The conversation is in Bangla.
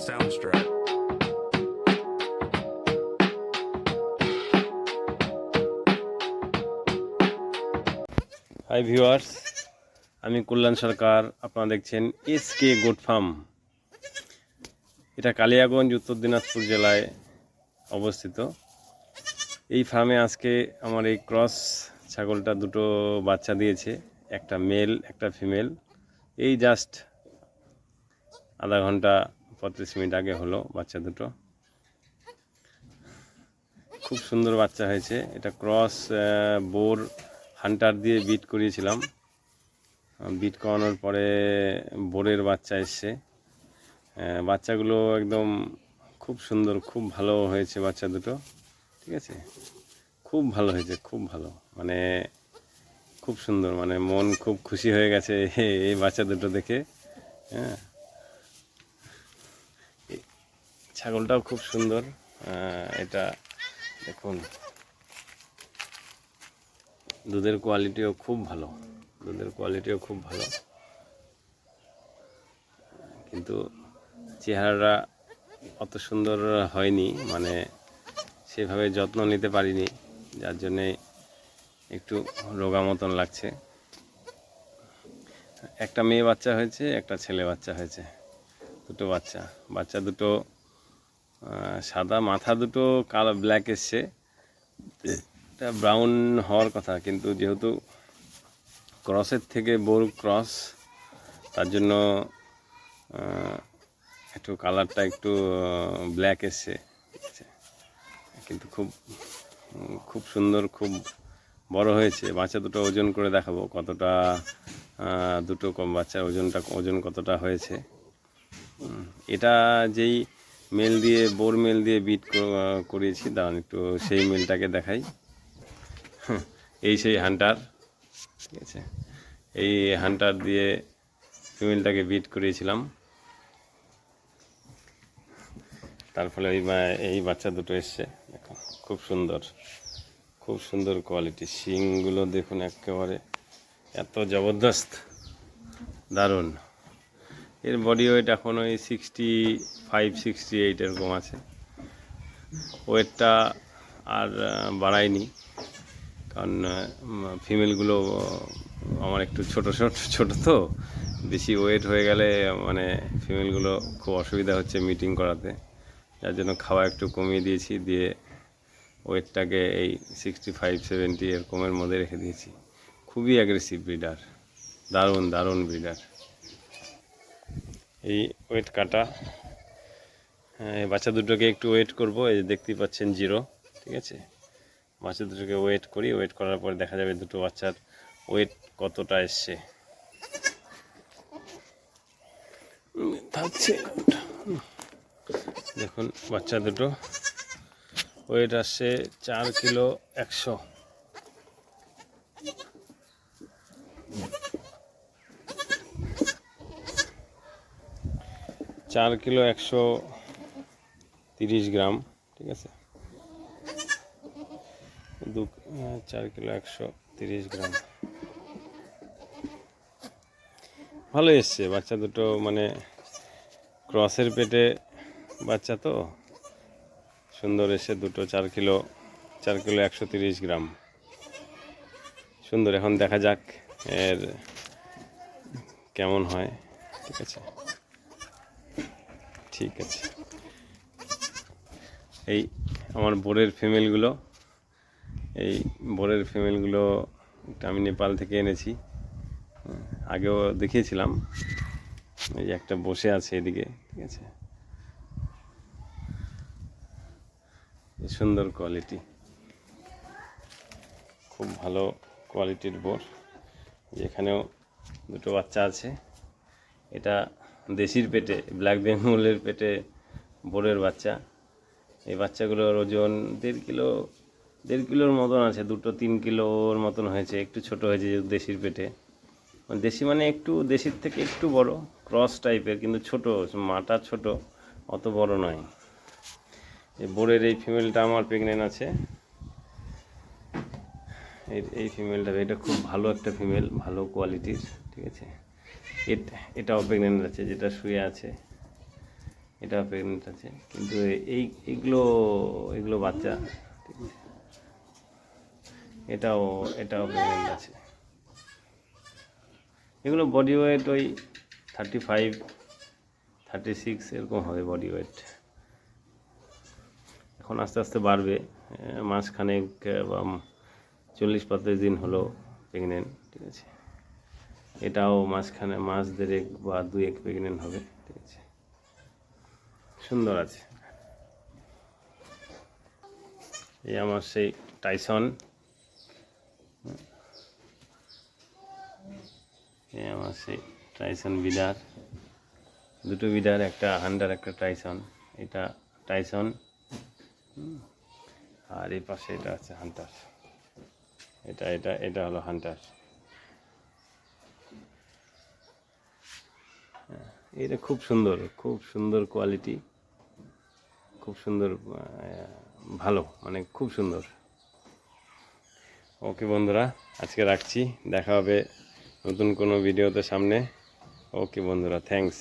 Soundstripe. হাই ভিউয়ার্স, আমি কল্যাণ সরকার। আপনারা দেখছেন এসকে গোট ফার্ম। এটা কালিয়াগঞ্জ, উত্তর দিনাজপুর জেলায় অবস্থিত। এই ফার্মে আজকে আমার এই ক্রস ছাগলটা দুটো বাচ্চা দিয়েছে, একটা মেল একটা ফিমেল। এই জাস্ট আধা ঘন্টা 35 মিনিট আগে হলো বাচ্চা দুটো। খুব সুন্দর বাচ্চা হয়েছে। এটা ক্রস বোর হান্টার দিয়ে বিট করিয়েছিলাম। বিট করানোর পরে বোরের বাচ্চা এসছে। বাচ্চাগুলো একদম খুব সুন্দর, খুব ভালো হয়েছে বাচ্চা দুটো। ঠিক আছে, খুব ভালো হয়েছে, খুব ভালো, মানে খুব সুন্দর, মানে মন খুব খুশি হয়ে গেছে এই বাচ্চা দুটো দেখে। হ্যাঁ, ছাগলটাও খুব সুন্দর। এটা দেখুন, দুধের কোয়ালিটিও খুব ভালো, কিন্তু চেহারাটা অত সুন্দর হয়নি, মানে সেভাবে যত্ন নিতে পারিনি, যার জন্যে একটু রোগা মতন লাগছে। একটা মেয়ে বাচ্চা হয়েছে, একটা ছেলে বাচ্চা হয়েছে, দুটো বাচ্চা দুটো সাদা, মাথা দুটো কালো ব্ল্যাক এসছে। এটা ব্রাউন হওয়ার কথা, কিন্তু যেহেতু ক্রসের থেকে বোর ক্রস, তার জন্য একটু কালারটা একটু ব্ল্যাক এসছে। কিন্তু খুব সুন্দর, খুব বড় হয়েছে। বাচ্চা দুটো ওজন করে দেখাবো কতটা, দুটো কম বাচ্চার ওজন কতটা হয়েছে। এটা যেই বোর মেল দিয়ে বিট করিয়েছি, দাঁড়ান একটু সেই মেলটাকে দেখাই। এই সেই হান্টার, ঠিক আছে, এই হান্টার দিয়ে ফিমেলটাকে বিট করিয়েছিলাম। তার ফলে এই বাচ্চা দুটো এসছে। দেখুন, খুব সুন্দর কোয়ালিটি। শিংগুলো দেখুন, একেবারে এত জবরদস্ত, দারুণ। এর বডি ওয়েট এখন ওই 65-68 এরকম আছে। ওয়েটটা আর বাড়ায়নি, কারণ ফিমেলগুলো আমার একটু ছোট তো, বেশি ওয়েট হয়ে গেলে মানে ফিমেলগুলো খুব অসুবিধা হচ্ছে মিটিং করাতে, যার জন্য খাওয়া একটু কমিয়ে দিয়েছি, দিয়ে ওয়েটটাকে এই 65-70 এরকমের মধ্যে রেখে দিয়েছি। খুবই অ্যাগ্রেসিভ ব্রিডার, দারুণ ব্রিডার। এই ওয়েট কাটা। এই বাচ্চা দুটোকে একটু ওয়েট করব। এই যে দেখতেই পাচ্ছেন 0, ঠিক আছে। বাচ্চা দুটোকে ওয়েট করার পর দেখা যাবে দুটো বাচ্চার ওয়েট কতটা এসছে। দেখুন, বাচ্চা দুটো ওয়েট আসছে 4 কিলো 100। চার কিলো 130 গ্রাম, ঠিক আছে। 4 কিলো 130 গ্রাম, ভালো এসছে বাচ্চা দুটো। মানে ক্রসের পেটে বাচ্চা তো, সুন্দর এসে দুটো 4 কিলো 130 গ্রাম, সুন্দর। এখন দেখা যাক এর কেমন হয়। ঠিক আছে। এই আমার বোরের ফিমেলগুলো আমি নেপাল থেকে এনেছি, আগেও দেখিয়েছিলাম। এই যে একটা বসে আছে এদিকে, ঠিক আছে। সুন্দর কোয়ালিটি, খুব ভালো কোয়ালিটির বোর। যেখানেও দুটো বাচ্চা আছে। এটা দেশির পেটে, ব্ল্যাক বেঙ্গলের পেটে বোরের বাচ্চা। এই বাচ্চাগুলোর ওজন 1.5 কিলোর মতন আছে। দুটো 3 কিলোর মতন হয়েছে, একটু ছোট হয়েছে যেহেতু দেশির পেটে। দেশি মানে একটু দেশির থেকে একটু বড়, ক্রস টাইপের, কিন্তু ছোট, মাটা ছোট, অত বড় নয়। এই বোরের এই ফিমেলটা আমার প্রেগনেন্ট আছে। এই ফিমেলটা, এটা খুব ভালো একটা ফিমেল, ভালো কোয়ালিটির, ঠিক আছে। এটাও প্রেগনেন্ট আছে, যেটা শুয়ে আছে। এটা প্রেগনেন্ট আছে, কিন্তু এইগুলো এগুলো বাচ্চা, ঠিক আছে। এটাও এটাও প্রেগনেন্ট আছে। এগুলো বডি ওয়েট ওই 35, 36 এরকম হবে বডি ওয়েট। এখন আস্তে আস্তে বাড়বে, মাসখানেক বা 40-45 দিন হলো প্রেগনেন্ট, ঠিক আছে। এটাও মাস দেড়েক বা 2-1 প্রেগনেন্ট হবে, ঠিক আছে। সুন্দর আছে। এই আমার সেই টাইসন, এই আমার সেই টাইসন বিডার, দুটো বিডার, একটা হান্টার একটা টাইসন। এটা টাইসন, আর এই পাশে এটা আছে হান্টার। এটা এটা এটা হলো হান্টার। এটা খুব সুন্দর কোয়ালিটি, খুব সুন্দর, ভালো, মানে খুব সুন্দর। ওকে বন্ধুরা, আজকে রাখছি, দেখা হবে নতুন কোনো ভিডিওতে সামনে। ওকে বন্ধুরা, থ্যাঙ্কস।